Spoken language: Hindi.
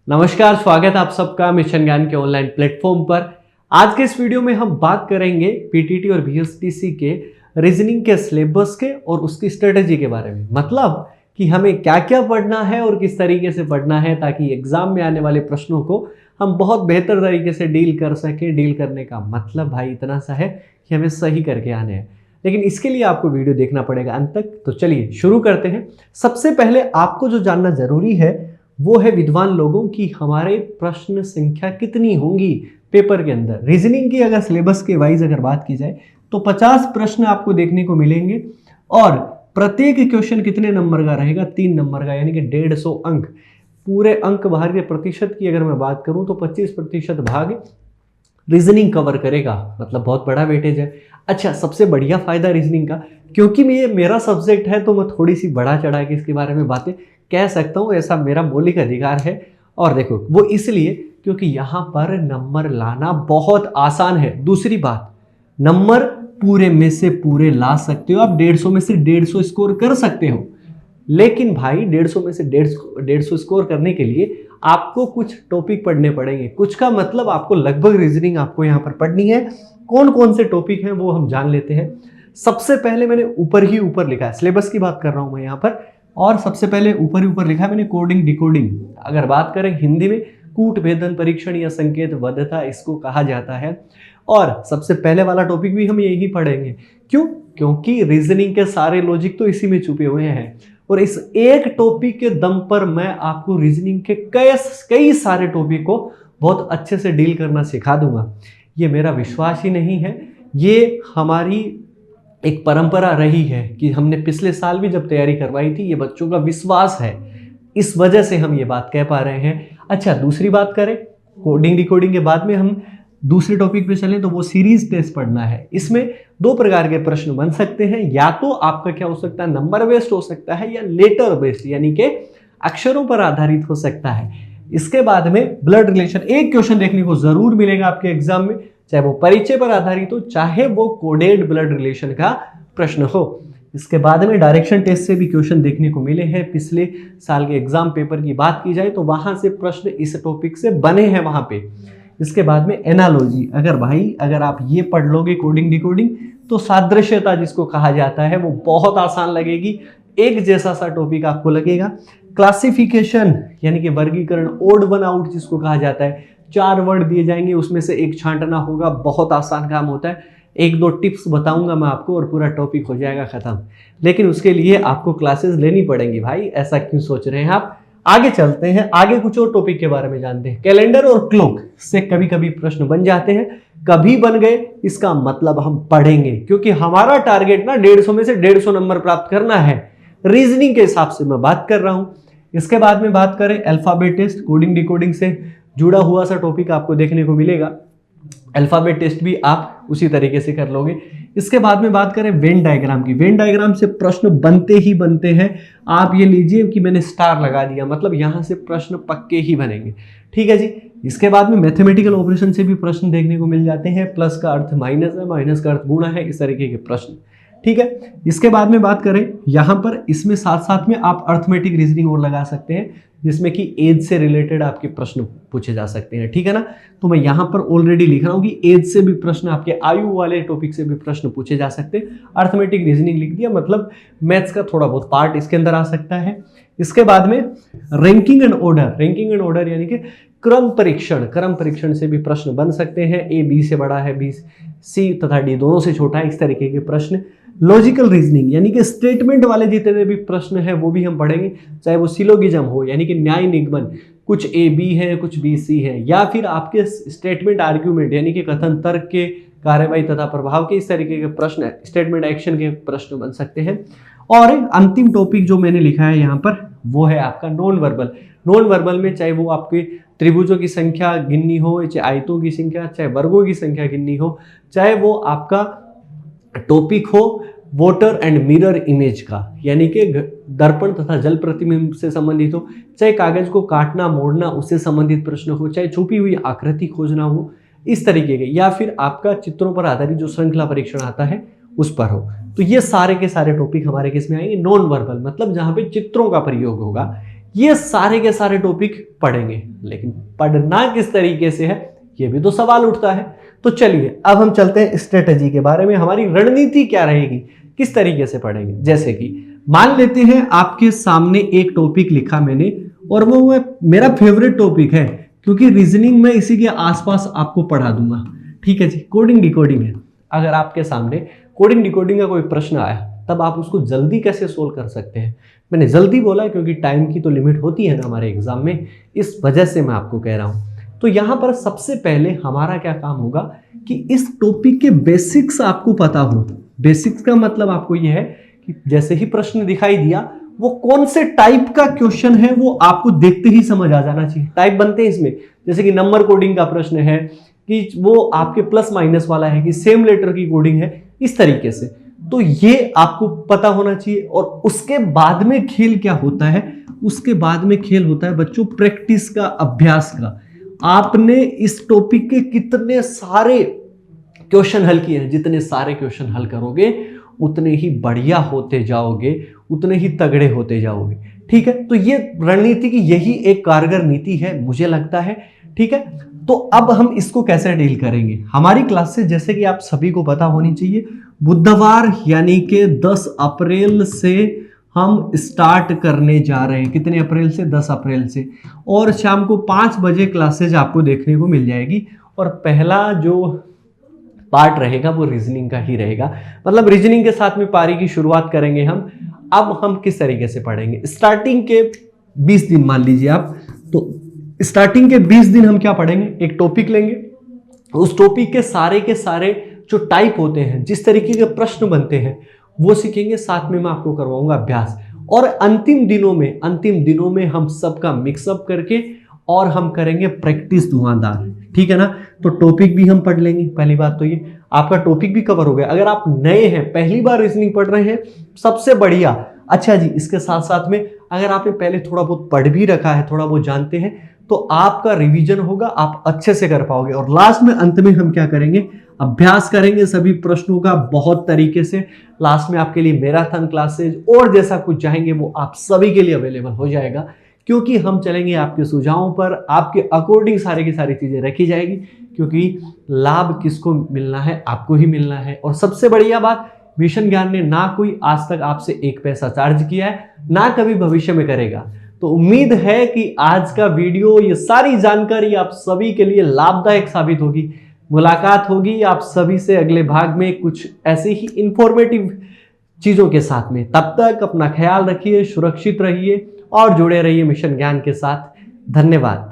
नमस्कार, स्वागत है आप सबका मिशन ज्ञान के ऑनलाइन प्लेटफॉर्म पर। आज के इस वीडियो में हम बात करेंगे पीटीटी और बीएसटीसी के रीजनिंग के सिलेबस के और उसकी स्ट्रेटेजी के बारे में। मतलब कि हमें क्या क्या पढ़ना है और किस तरीके से पढ़ना है ताकि एग्जाम में आने वाले प्रश्नों को हम बहुत बेहतर तरीके से डील कर सकें। डील करने का मतलब भाई इतना सा है कि हमें सही करके आने हैं, लेकिन इसके लिए आपको वीडियो देखना पड़ेगा अंत तक। तो चलिए शुरू करते हैं। सबसे पहले आपको जो जानना जरूरी है वो है विद्वान लोगों की हमारे प्रश्न संख्या कितनी होंगी पेपर के अंदर। रीजनिंग की अगर सिलेबस के वाइज अगर बात की जाए तो 50 प्रश्न आपको देखने को मिलेंगे और प्रत्येक क्वेश्चन कितने नंबर का रहेगा? 3 नंबर का, यानी कि 150 अंक। पूरे अंक भाग के प्रतिशत की अगर मैं बात करूं तो 25% भाग रीजनिंग कवर करेगा, मतलब बहुत बड़ा वेटेज है। अच्छा, सबसे बढ़िया फायदा रीजनिंग का, क्योंकि ये मेरा सब्जेक्ट है तो मैं थोड़ी सी बढ़ा चढ़ा के इसके बारे में बातें कह सकता हूँ, ऐसा मेरा मौलिक अधिकार है। और देखो वो इसलिए क्योंकि यहाँ पर नंबर लाना बहुत आसान है। दूसरी बात, नंबर पूरे में से पूरे ला सकते हो आप, 150 में से 150 स्कोर कर सकते हो। लेकिन भाई 150 में से 150 स्कोर करने के लिए आपको कुछ टॉपिक पढ़ने पड़ेंगे। कुछ का मतलब आपको लगभग रीजनिंग आपको यहाँ पर पढ़नी है। कौन कौन से टॉपिक हैं वो हम जान लेते हैं। सबसे पहले मैंने ऊपर ही ऊपर लिखा है, सिलेबस की बात कर रहा हूं मैं यहाँ पर, और सबसे पहले ऊपर ही ऊपर लिखा है मैंने कोडिंग डिकोडिंग। अगर बात करें हिंदी में, कूट भेदन परीक्षण या संकेत बद्धता इसको कहा जाता है। और सबसे पहले वाला टॉपिक भी हम यही पढ़ेंगे। क्यों? क्योंकि रीजनिंग के सारे लॉजिक तो इसी में छुपे हुए हैं और इस एक टॉपिक के दम पर मैं आपको रीजनिंग के कई सारे टॉपिक को बहुत अच्छे से डील करना सिखा दूंगा। ये मेरा विश्वास ही नहीं है, ये हमारी एक परंपरा रही है कि हमने पिछले साल भी जब तैयारी करवाई थी, ये बच्चों का विश्वास है, इस वजह से हम ये बात कह पा रहे हैं। अच्छा, दूसरी बात करें कोडिंग डिकोडिंग के बाद में हम दूसरे टॉपिक पे चलें तो वो सीरीज टेस्ट पढ़ना है। इसमें 2 प्रकार के प्रश्न बन सकते हैं, या तो आपका क्या हो सकता है, नंबर बेस्ड हो सकता है, या लेटर बेस्ड यानी कि अक्षरों पर आधारित हो सकता है। इसके बाद में ब्लड रिलेशन, एक क्वेश्चन देखने को जरूर मिलेगा आपके एग्जाम में, चाहे वो परिचय पर आधारित हो, चाहे वो कोडेड ब्लड रिलेशन का प्रश्न हो। इसके बाद में डायरेक्शन टेस्ट से भी क्वेश्चन देखने को मिले हैं। पिछले साल के एग्जाम पेपर की बात की जाए तो वहां से प्रश्न इस टॉपिक से बने हैं वहां पे। इसके बाद में एनालॉजी, अगर आप ये पढ़ लोगे कोडिंग डिकोडिंग तो सादृश्यता जिसको कहा जाता है वो बहुत आसान लगेगी, एक जैसा सा टॉपिक आपको लगेगा। क्लासिफिकेशन यानी कि वर्गीकरण, ओड वन आउट जिसको कहा जाता है, 4 वर्ड दिए जाएंगे, उसमें से एक छांटना होगा, बहुत आसान काम होता है। 1-2 टिप्स बताऊंगा मैं आपको और पूरा टॉपिक हो जाएगा खत्म। लेकिन उसके लिए आपको क्लासेस लेनी पड़ेंगी भाई, ऐसा क्यों सोच रहे हैं आप? आगे चलते हैं, आगे कुछ और टॉपिक के बारे में जानते हैं। कैलेंडर और क्लॉक से कभी कभी प्रश्न बन जाते हैं, कभी बन गए इसका मतलब हम पढ़ेंगे, क्योंकि हमारा टारगेट ना 150 में से 150 नंबर प्राप्त करना है। रीजनिंग के हिसाब से मैं बात कर रहा हूं। इसके बाद में बात करें अल्फाबेट टेस्ट, कोडिंग डिकोडिंग से जुड़ा हुआ सा टॉपिक आपको देखने को मिलेगा। अल्फाबेट टेस्ट भी आप उसी तरीके से कर लोगे। इसके बाद में बात करें वेन डायग्राम की, वेन डायग्राम से प्रश्न बनते ही बनते हैं। आप ये लीजिए कि मैंने स्टार लगा दिया, मतलब यहां से प्रश्न पक्के ही बनेंगे, ठीक है जी। इसके बाद में मैथमेटिकल ऑपरेशन से भी प्रश्न देखने को मिल जाते हैं। प्लस का अर्थ माइनस है, माइनस का अर्थ गुणा है, इस तरीके के प्रश्न, ठीक है। इसके बाद में बात करें यहां पर, इसमें साथ साथ में आप अर्थमेटिक रीजनिंग और लगा सकते हैं, जिसमें कि एज से रिलेटेड आपके प्रश्न पूछे जा सकते हैं, ठीक है ना। तो मैं यहां पर ऑलरेडी लिख रहा हूं कि एज से भी प्रश्न, आपके आयु वाले टॉपिक से भी प्रश्न पूछे जा सकते हैं। अर्थमेटिक रीजनिंग लिख दिया, मतलब मैथ्स का थोड़ा बहुत पार्ट इसके अंदर आ सकता है। इसके बाद में रैंकिंग एंड ऑर्डर यानी कि क्रम परीक्षण से भी प्रश्न बन सकते हैं। ए बी से बड़ा है, बी सी तथा डी दोनों से छोटा है, इस तरीके के प्रश्न। लॉजिकल रीजनिंग यानी कि स्टेटमेंट वाले जितने भी प्रश्न हैं वो भी हम पढ़ेंगे, चाहे वो सिलोगिज्म हो यानी कि न्याय निगमन, कुछ ए बी है कुछ बी सी है, या फिर आपके स्टेटमेंट आर्ग्यूमेंट यानी कि कथन तर्क के, कार्यवाही तथा प्रभाव के, इस तरीके के प्रश्न, स्टेटमेंट एक्शन के प्रश्न बन सकते हैं। और अंतिम टॉपिक जो मैंने लिखा है यहाँ पर वो है आपका नॉन वर्बल में चाहे वो आपके त्रिभुजों की संख्या गिननी हो, चाहे आयतों की संख्या, चाहे वर्गों की संख्या गिननी हो, चाहे वो आपका टॉपिक हो वाटर एंड मिरर इमेज का यानी कि दर्पण तथा जल प्रतिबिंब से संबंधित हो, चाहे कागज को काटना मोड़ना उससे संबंधित प्रश्न हो, चाहे छुपी हुई आकृति खोजना हो, इस तरीके के, या फिर आपका चित्रों पर आधारित जो श्रृंखला परीक्षण आता है उस पर हो। तो ये सारे के सारे टॉपिक हमारे केस में आएंगे नॉन वर्बल, मतलब जहां पे चित्रों का प्रयोग होगा। ये सारे के सारे टॉपिक पढ़ेंगे, लेकिन पढ़ना किस तरीके से है ये भी तो सवाल उठता है। तो चलिए अब हम चलते हैं स्ट्रेटजी के बारे में, हमारी रणनीति क्या रहेगी, किस तरीके से पढ़ेंगे। जैसे कि मान लेते हैं आपके सामने एक टॉपिक लिखा मैंने और वो मेरा फेवरेट टॉपिक है, क्योंकि रीजनिंग में इसी के आसपास आपको पढ़ा दूंगा। ठीक है जी, कोडिंग डिकोडिंग है। अगर आपके सामने कोडिंग डिकोडिंग का कोई प्रश्न आया तब आप उसको जल्दी कैसे सोल्व कर सकते हैं। मैंने जल्दी बोला क्योंकि टाइम की तो लिमिट होती है ना हमारे एग्जाम में, इस वजह से मैं आपको कह रहा हूं। तो यहां पर सबसे पहले हमारा क्या काम होगा कि इस टॉपिक के बेसिक्स आपको पता हो। बेसिक्स का मतलब आपको यह है कि जैसे ही प्रश्न दिखाई दिया वो कौन से टाइप का क्वेश्चन है वो आपको देखते ही समझ आ जाना चाहिए। टाइप बनते हैं इसमें, जैसे कि नंबर कोडिंग का प्रश्न है कि वो आपके प्लस माइनस वाला है कि सेम लेटर की कोडिंग है, इस तरीके से। तो ये आपको पता होना चाहिए। और उसके बाद में खेल क्या होता है, उसके बाद में खेल होता है बच्चों प्रैक्टिस का, अभ्यास का। आपने इस टॉपिक के कितने सारे क्वेश्चन हल किए हैं, जितने सारे क्वेश्चन हल करोगे उतने ही बढ़िया होते जाओगे, उतने ही तगड़े होते जाओगे। ठीक है, तो ये रणनीति की यही एक कारगर नीति है मुझे लगता है। ठीक है, तो अब हम इसको कैसे डील करेंगे। हमारी क्लास से जैसे कि आप सभी को पता होनी चाहिए, बुधवार यानी कि 10 अप्रैल से हम स्टार्ट करने जा रहे हैं। कितने अप्रैल से? 10 अप्रैल से। और शाम को 5 बजे क्लासेज आपको देखने को मिल जाएगी। और पहला जो पार्ट रहेगा वो रीजनिंग का ही रहेगा, मतलब रीजनिंग के साथ में पारी की शुरुआत करेंगे हम। अब हम किस तरीके से पढ़ेंगे, स्टार्टिंग के 20 दिन मान लीजिए आप, तो स्टार्टिंग के 20 दिन हम क्या पढ़ेंगे, एक टॉपिक लेंगे, उस टॉपिक के सारे जो टाइप होते हैं, जिस तरीके के प्रश्न बनते हैं वो सीखेंगे। साथ में मैं आपको करवाऊंगा अभ्यास। और अंतिम दिनों में हम सबका मिक्सअप करके और हम करेंगे प्रैक्टिस धुआंधार। ठीक है ना, तो टॉपिक भी हम पढ़ लेंगे। पहली बात तो ये आपका टॉपिक भी कवर हो गया। अगर आप नए हैं, पहली बार रीजनिंग पढ़ रहे हैं, सबसे बढ़िया। अच्छा जी, इसके साथ साथ में अगर आपने पहले थोड़ा बहुत पढ़ भी रखा है, थोड़ा बहुत जानते हैं, तो आपका रिवीजन होगा, आप अच्छे से कर पाओगे। और लास्ट में, अंत में हम क्या करेंगे, अभ्यास करेंगे सभी प्रश्नों का बहुत तरीके से। लास्ट में आपके लिए मैराथन क्लासेज और जैसा कुछ चाहेंगे वो आप सभी के लिए अवेलेबल हो जाएगा, क्योंकि हम चलेंगे आपके सुझावों पर, आपके अकॉर्डिंग सारी की सारी चीजें रखी जाएगी। क्योंकि लाभ किसको मिलना है, आपको ही मिलना है। और सबसे बढ़िया बात, मिशन ज्ञान ने ना कोई आज तक आपसे एक पैसा चार्ज किया है, ना कभी भविष्य में करेगा। तो उम्मीद है कि आज का वीडियो, ये सारी जानकारी आप सभी के लिए लाभदायक साबित होगी। मुलाकात होगी आप सभी से अगले भाग में कुछ ऐसे ही इंफॉर्मेटिव चीजों के साथ में। तब तक अपना ख्याल रखिए, सुरक्षित रहिए और जुड़े रहिए मिशन ज्ञान के साथ। धन्यवाद।